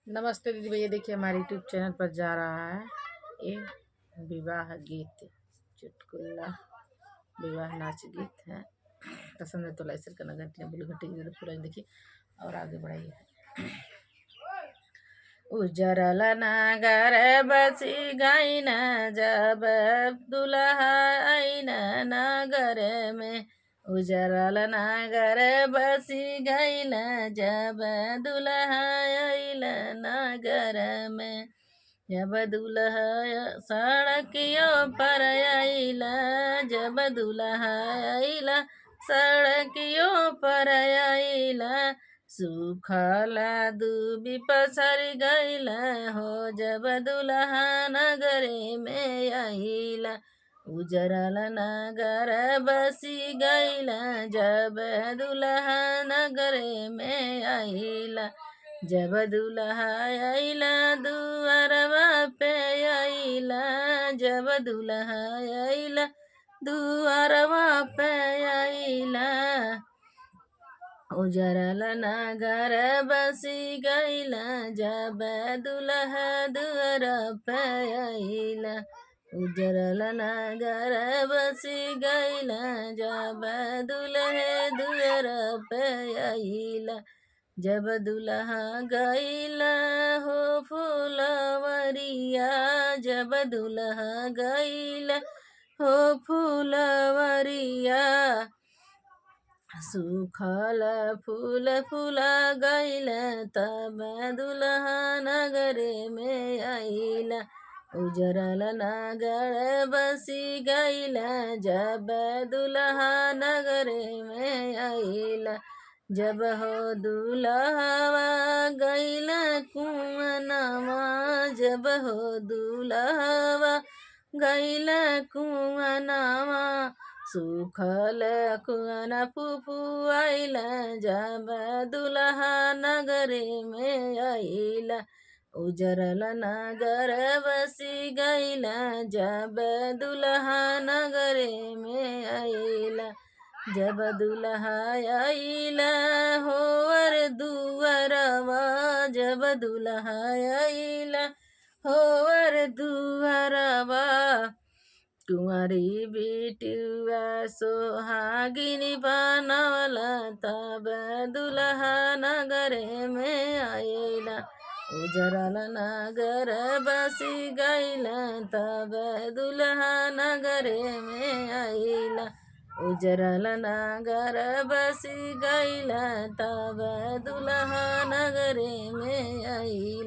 नमस्ते दीदी भैया, देखिए हमारे यूट्यूब चैनल पर जा रहा है ये विवाह गीत चुटकुला विवाह नाच गीत है। पसंद है तो लाइक शेयर करना, घंटियाँ बोली घंटी की जरूरत पूरा देखिए और आगे बढ़ाइए। उजरल नगर बसी गईन जब दुल्हा आईन नगर में। उजरल नगर बसी गईल जब दुल्हा आइल नगर में। जब दुल्हा सड़कियों पर आइल, जब दुल्हा आइल सड़कियों पर आइल। सुखल दूबी पसर गईल हो जब दुल्हा नगरे में आइल। उजरल नगर बसी गईल जब दुल्हा नगरे में आइल। जब दुल्हा आइला दुआरवा पे आइला, जब दुल्हा आइला दुआरवा पे आइला। उजरल नगर बसी गईला जब दुल्हा दुआर पे आइला। उजरल नगर बसी गईला जब दुल्हे दुआर पे आइला। जब दुल्हा गईला हो फुलवरिया, जब दुल्हा गईला हो फुलवरिया। सुखल फूल फूला गईल तब दुल्हा नगरे में आइला। उजरल नगर बसी गईल जब दुल्हा नगरे में आइला। जब हो दुल्हवा गईल कुआनवा, जब हो दुल्हवा गईल कुआनवा। सुखल कुआन फूफू आइल जब दुल्हा नगरे में आइल। उजरल नगर बसी गईल जब दुल्हा नगरे में आइल। जब दुल्हा आइल होवर दुआरवा, जब दुल्हा आइल होवर दुआरवा। कुंवारी बेटुआ सोहागिनी बनवल तब दुल्हा नगरे में आइला। उजरल नगर बसी गईल तब दुल्हा नगरे में आइला। उजरल नगर बसी गईल तब दुल्हा नगरे में आइला।